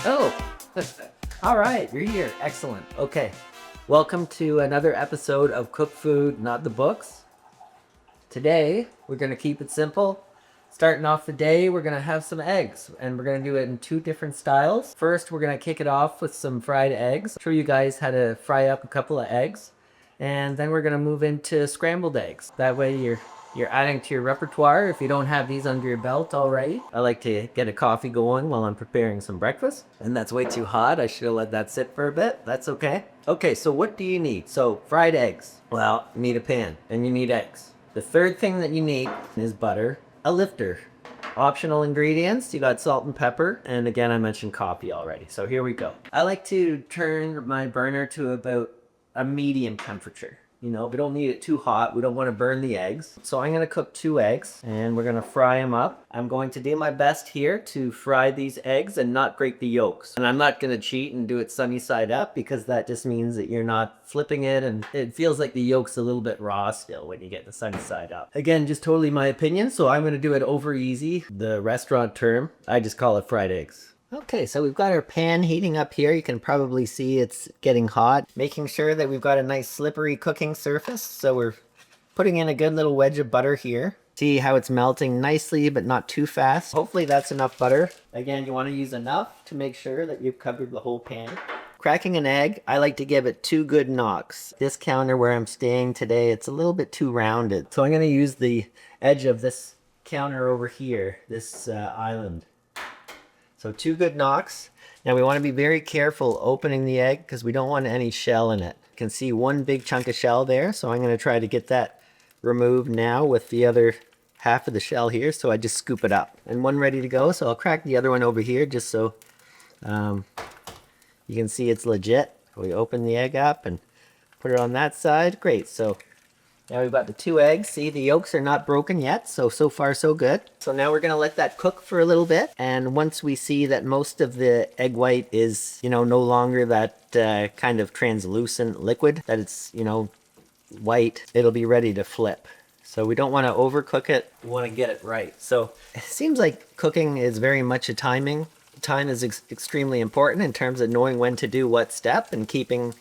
Oh, all right, you're here. Excellent. Okay, welcome to another episode of Cook Food, Not the Books. Today, we're going to keep it simple. Starting off the day, we're going to have some eggs, and we're going to do it in two different styles. First, we're going to kick it off with some fried eggs. Show you guys how to fry up a couple of eggs, and then we're going to move into scrambled eggs. That way, you're adding to your repertoire if you don't have these under your belt already. I like to get a coffee going while I'm preparing some breakfast. And that's way too hot. I should have let that sit for a bit. That's okay. Okay, so what do you need? So fried eggs. Well, you need a pan and you need eggs. The third thing that you need is butter, a lifter. Optional ingredients, you got salt and pepper, and again, I mentioned coffee already. So here we go. I like to turn my burner to about a medium temperature. You know, we don't need it too hot. We don't want to burn the eggs. So I'm going to cook 2 eggs and we're going to fry them up. I'm going to do my best here to fry these eggs and not break the yolks. And I'm not going to cheat and do it sunny side up because that just means that you're not flipping it and it feels like the yolk's a little bit raw still when you get the sunny side up. Again, just totally my opinion. So I'm going to do it over easy. The restaurant term, I just call it fried eggs. Okay, so we've got our pan heating up here. You can probably see it's getting hot. Making sure that we've got a nice slippery cooking surface. So we're putting in a good little wedge of butter here. See how it's melting nicely, but not too fast. Hopefully that's enough butter. Again, you want to use enough to make sure that you've covered the whole pan. Cracking an egg, I like to give it 2 good knocks. This counter where I'm staying today, it's a little bit too rounded. So I'm going to use the edge of this counter over here, this island. So 2 good knocks. Now we want to be very careful opening the egg because we don't want any shell in it. You can see one big chunk of shell there. So I'm going to try to get that removed now with the other half of the shell here. So I just scoop it up. And one ready to go. So I'll crack the other one over here just so you can see it's legit. We open the egg up and put it on that side. Great. So now we've got the 2 eggs. See, the yolks are not broken yet, so far so good. So now we're going to let that cook for a little bit. And once we see that most of the egg white is, no longer that kind of translucent liquid, that it's, white, it'll be ready to flip. So we don't want to overcook it. We want to get it right. So it seems like cooking is very much a timing. Time is extremely important in terms of knowing when to do what step and keeping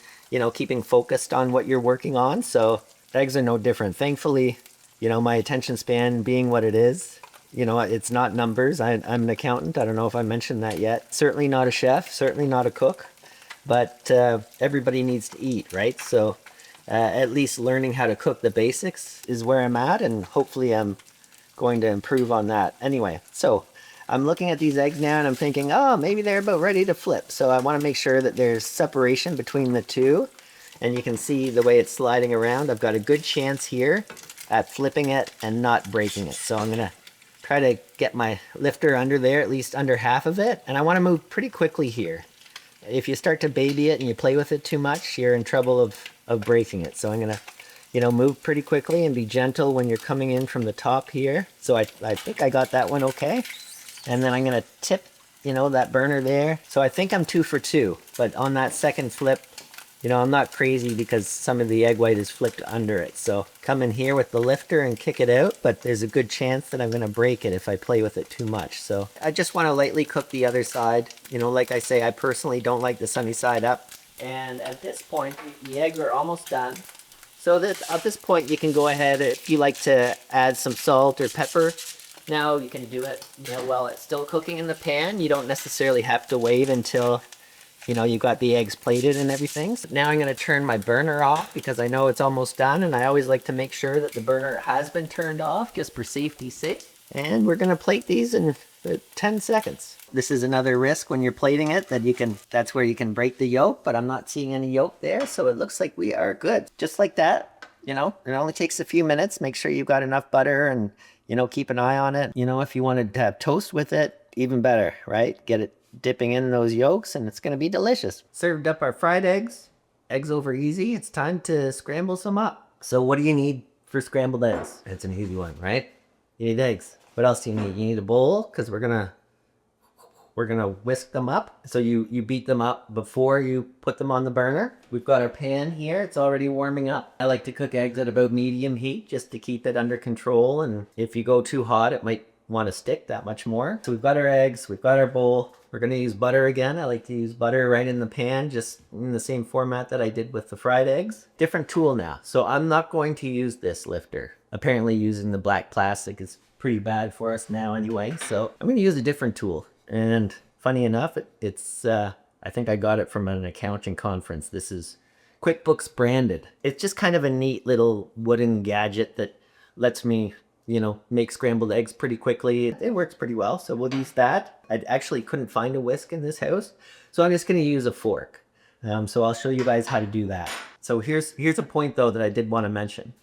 focused on what you're working on. So eggs are no different. Thankfully, my attention span being what it is, it's not numbers. I'm an accountant. I don't know if I mentioned that yet. Certainly not a chef, certainly not a cook, but everybody needs to eat, right? So at least learning how to cook the basics is where I'm at, and hopefully I'm going to improve on that. Anyway, so I'm looking at these eggs now and I'm thinking, oh, maybe they're about ready to flip. So I want to make sure that there's separation between the two. And you can see the way it's sliding around. I've got a good chance here at flipping it and not breaking it. So I'm going to try to get my lifter under there, at least under half of it. And I want to move pretty quickly here. If you start to baby it and you play with it too much, you're in trouble of breaking it. So I'm going to, move pretty quickly and be gentle when you're coming in from the top here. So I think I got that one okay. And then I'm going to tip, that burner there. So I think I'm 2 for 2. But on that second flip, I'm not crazy because some of the egg white is flipped under it. So come in here with the lifter and kick it out, but there's a good chance that I'm going to break it if I play with it too much. So I just want to lightly cook the other side. Like I say, I personally don't like the sunny side up. And at this point, the eggs are almost done. So at this point, you can go ahead if you like to add some salt or pepper. Now you can do it while it's still cooking in the pan. You don't necessarily have to wait until you've got the eggs plated and everything. So now I'm going to turn my burner off because I know it's almost done, and I always like to make sure that the burner has been turned off just for safety's sake. And we're going to plate these in 10 seconds. This is another risk when you're plating it that's where you can break the yolk, but I'm not seeing any yolk there, so it looks like we are good. Just like that, it only takes a few minutes. Make sure you've got enough butter and, keep an eye on it. If you wanted to have toast with it, even better, right? Get it dipping in those yolks and it's going to be delicious. Served up our fried eggs. Eggs over easy. It's time to scramble some up. So what do you need for scrambled eggs? It's an easy one, right? You need eggs. What else do you need? You need a bowl because we're gonna whisk them up. So you beat them up before you put them on the burner. We've got our pan here. It's already warming up. I like to cook eggs at about medium heat just to keep it under control. And if you go too hot, it might want to stick that much more. So we've got our eggs, we've got our bowl. We're going to use butter again. I like to use butter right in the pan, just in the same format that I did with the fried eggs. Different tool now. So I'm not going to use this lifter. Apparently using the black plastic is pretty bad for us now anyway. So I'm going to use a different tool. And funny enough, it's I think I got it from an accounting conference. This is QuickBooks branded. It's just kind of a neat little wooden gadget that lets me, make scrambled eggs pretty quickly. It works pretty well, so we'll use that. I actually couldn't find a whisk in this house, so I'm just going to use a fork. So I'll show you guys how to do that. So here's a point though that I did want to mention.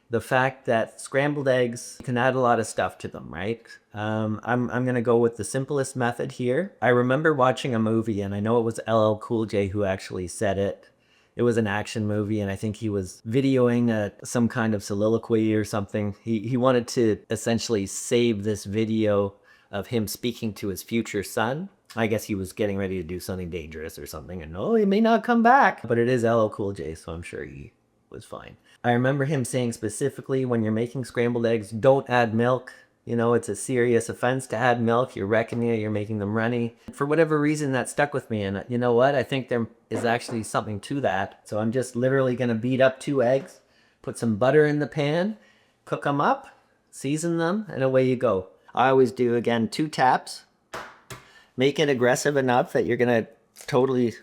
The fact that scrambled eggs, you can add a lot of stuff to them, right? I'm going to go with the simplest method here. I remember watching a movie, and I know it was LL Cool J who actually said it. It was an action movie, and I think he was videoing some kind of soliloquy or something. He wanted to essentially save this video of him speaking to his future son. I guess he was getting ready to do something dangerous or something, and he may not come back. But it is LL Cool J, so I'm sure he was fine. I remember him saying specifically, when you're making scrambled eggs, don't add milk. It's a serious offense to add milk. You're wrecking it. You're making them runny. For whatever reason, that stuck with me. And you know what? I think there is actually something to that. So I'm just literally going to beat up 2 eggs, put some butter in the pan, cook them up, season them, and away you go. I always do, again, 2 taps. Make it aggressive enough that you're going to totally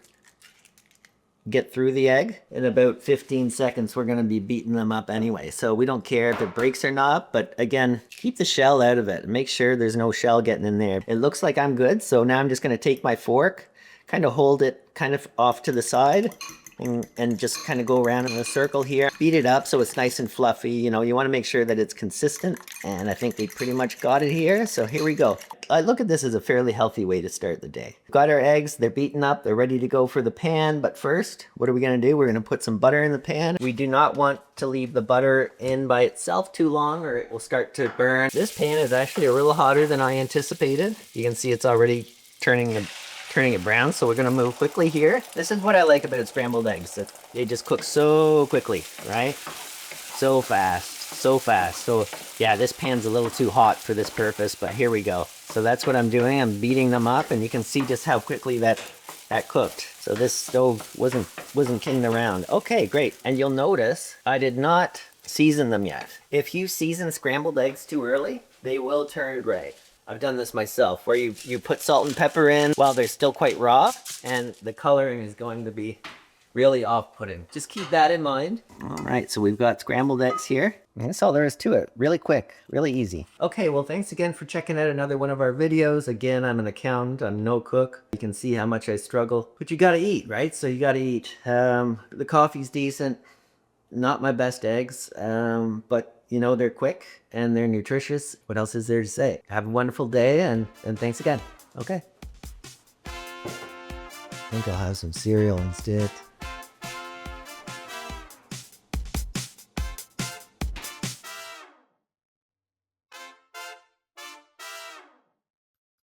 get through the egg. In about 15 seconds, we're going to be beating them up anyway. So we don't care if it breaks or not, but again, keep the shell out of it. Make sure there's no shell getting in there. It looks like I'm good. So now I'm just going to take my fork, kind of hold it kind of off to the side and just kind of go around in a circle here. Beat it up so it's nice and fluffy. You want to make sure that it's consistent. And I think we pretty much got it here. So here we go. I look at this as a fairly healthy way to start the day. Got our eggs, they're beaten up, they're ready to go for the pan. But first, what are we going to do? We're going to put some butter in the pan. We do not want to leave the butter in by itself too long or it will start to burn. This pan is actually a little hotter than I anticipated. You can see it's already turning it brown, so we're going to move quickly here. This is what I like about scrambled eggs, that they just cook so quickly, right? So fast. So yeah, this pan's a little too hot for this purpose, but here we go. So that's what I'm doing. I'm beating them up, and you can see just how quickly that cooked. So this stove wasn't kidding around. Okay, great. And you'll notice I did not season them yet. If you season scrambled eggs too early, they will turn gray. I've done this myself, where you put salt and pepper in while they're still quite raw, and the coloring is going to be really off-putting. Just keep that in mind. All right, so we've got scrambled eggs here. And that's all there is to it. Really quick, really easy. Okay, well, thanks again for checking out another one of our videos. Again, I'm an accountant, I'm no cook. You can see how much I struggle. But you gotta eat, right? So you gotta eat. The coffee's decent. Not my best eggs, but they're quick and they're nutritious. What else is there to say? Have a wonderful day, and thanks again. Okay. I think I'll have some cereal instead.